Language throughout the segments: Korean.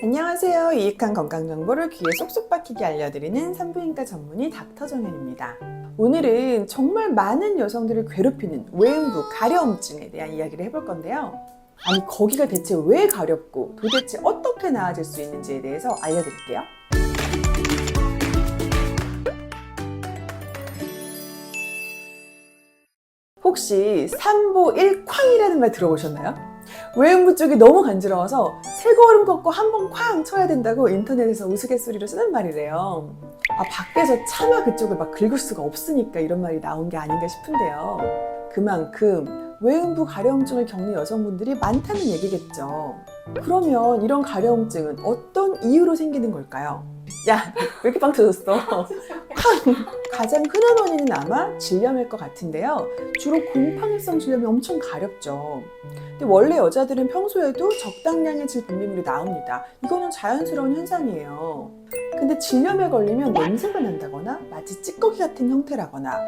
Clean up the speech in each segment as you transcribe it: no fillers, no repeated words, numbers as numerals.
안녕하세요. 유익한 건강 정보를 귀에 쏙쏙 박히게 알려드리는 산부인과 전문의 닥터정현입니다. 오늘은 정말 많은 여성들을 괴롭히는 외음부 가려움증에 대한 이야기를 해볼 건데요. 아니, 거기가 대체 왜 가렵고 도대체 어떻게 나아질 수 있는지에 대해서 알려드릴게요. 혹시 삼보일쾅이라는 말 들어보셨나요? 외음부 쪽이 너무 간지러워서 세 걸음 걷고 한 번 쾅 쳐야 된다고 인터넷에서 우스갯소리로 쓰는 말이래요. 밖에서 차마 그쪽을 막 긁을 수가 없으니까 이런 말이 나온 게 아닌가 싶은데요. 그만큼 외음부 가려움증을 겪는 여성분들이 많다는 얘기겠죠. 그러면 이런 가려움증은 어떤 이유로 생기는 걸까요? 야, 왜 이렇게 빵 터졌어? 가장 흔한 원인은 아마 질염일 것 같은데요. 주로 곰팡이성 질염이 엄청 가렵죠. 근데 원래 여자들은 평소에도 적당량의 질 분비물이 나옵니다. 이거는 자연스러운 현상이에요. 근데 질염에 걸리면 냄새가 난다거나 마치 찌꺼기 같은 형태라거나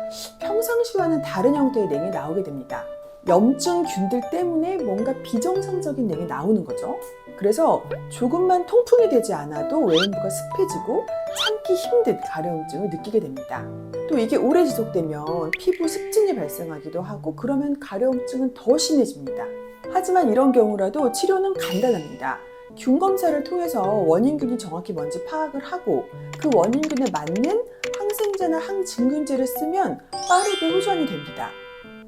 평상시와는 다른 형태의 냉이 나오게 됩니다. 염증균들 때문에 뭔가 비정상적인 냉이 나오는 거죠. 그래서 조금만 통풍이 되지 않아도 외음부가 습해지고 참기 힘든 가려움증을 느끼게 됩니다. 또 이게 오래 지속되면 피부 습진이 발생하기도 하고 그러면 가려움증은 더 심해집니다. 하지만 이런 경우라도 치료는 간단합니다. 균 검사를 통해서 원인균이 정확히 뭔지 파악을 하고 그 원인균에 맞는 항생제나 항진균제를 쓰면 빠르게 호전이 됩니다.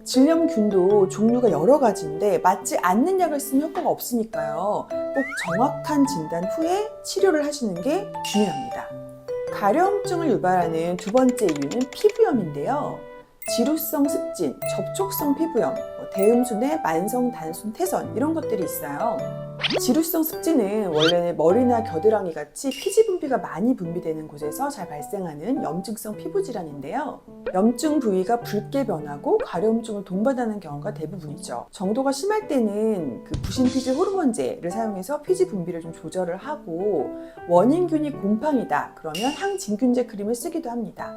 질염균도 종류가 여러 가지인데 맞지 않는 약을 쓰면 효과가 없으니까요. 꼭 정확한 진단 후에 치료를 하시는 게 중요합니다. 가려움증을 유발하는 두 번째 이유는 피부염인데요. 지루성 습진, 접촉성 피부염, 대음순의 만성 단순 태선 이런 것들이 있어요. 지루성 습진은 원래는 머리나 겨드랑이 같이 피지 분비가 많이 분비되는 곳에서 잘 발생하는 염증성 피부 질환인데요. 염증 부위가 붉게 변하고 가려움증을 동반하는 경우가 대부분이죠. 정도가 심할 때는 부신 피지 호르몬제를 사용해서 피지 분비를 좀 조절을 하고 원인균이 곰팡이다 그러면 항진균제 크림을 쓰기도 합니다.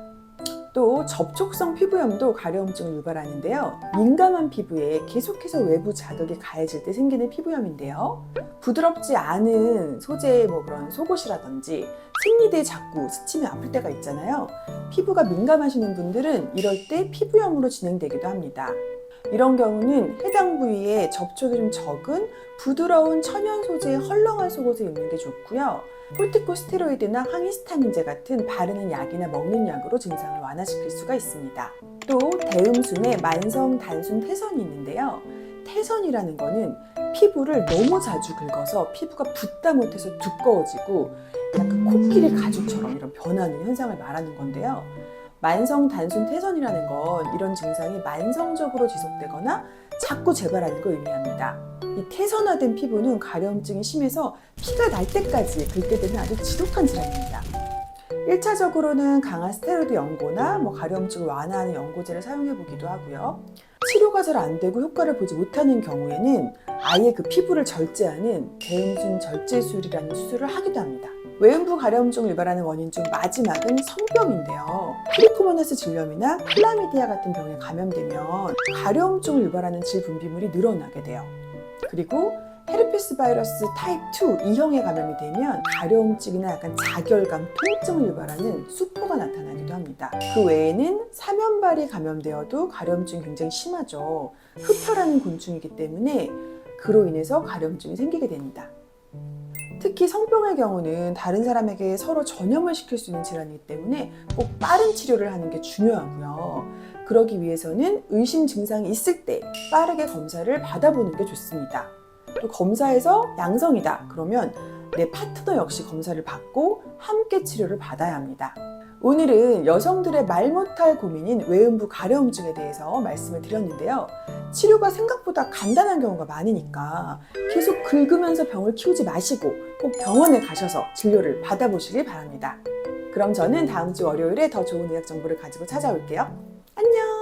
또 접촉성 피부염도 가려움증을 유발하는데요. 민감한 피부에 계속해서 외부 자극이 가해질 때 생기는 피부염인데요. 부드럽지 않은 소재의 그런 속옷이라든지 생리대에 자꾸 스치면 아플 때가 있잖아요. 피부가 민감하시는 분들은 이럴 때 피부염으로 진행되기도 합니다. 이런 경우는 해당 부위에 접촉이 좀 적은 부드러운 천연 소재의 헐렁한 속옷을 입는 게 좋고요. 콜티코스테로이드나 항히스타민제 같은 바르는 약이나 먹는 약으로 증상을 완화시킬 수가 있습니다. 또 대음순에 만성 단순 태선이 있는데요. 태선이라는 거는 피부를 너무 자주 긁어서 피부가 붓다 못해서 두꺼워지고 약간 코끼리 가죽처럼 이런 변하는 현상을 말하는 건데요. 만성 단순 태선이라는 건 이런 증상이 만성적으로 지속되거나 자꾸 재발하는 걸 의미합니다. 이 태선화된 피부는 가려움증이 심해서 피가 날 때까지 긁게 되는 아주 지독한 질환입니다. 1차적으로는 강한 스테로이드 연고나 가려움증을 완화하는 연고제를 사용해 보기도 하고요. 치료가 잘 안 되고 효과를 보지 못하는 경우에는 아예 피부를 절제하는 대음순 절제술이라는 수술을 하기도 합니다. 외음부 가려움증을 유발하는 원인 중 마지막은 성병인데요. 트리코모나스 질염이나 클라미디아 같은 병에 감염되면 가려움증을 유발하는 질 분비물이 늘어나게 돼요. 그리고 헤르페스 바이러스 타입 2 E형에 감염이 되면 가려움증이나 약간 자결감, 통증을 유발하는 수포가 나타나기도 합니다. 그 외에는 사면발이 감염되어도 가려움증이 굉장히 심하죠. 흡혈하는 곤충이기 때문에 그로 인해서 가려움증이 생기게 됩니다. 특히 성병의 경우는 다른 사람에게 서로 전염을 시킬 수 있는 질환이기 때문에 꼭 빠른 치료를 하는 게 중요하고요. 그러기 위해서는 의심 증상이 있을 때 빠르게 검사를 받아보는 게 좋습니다. 또 검사에서 양성이다 그러면 내 파트너 역시 검사를 받고 함께 치료를 받아야 합니다. 오늘은 여성들의 말 못할 고민인 외음부 가려움증에 대해서 말씀을 드렸는데요. 치료가 생각보다 간단한 경우가 많으니까 계속 긁으면서 병을 키우지 마시고 꼭 병원에 가셔서 진료를 받아보시길 바랍니다. 그럼 저는 다음 주 월요일에 더 좋은 의학 정보를 가지고 찾아올게요. 안녕!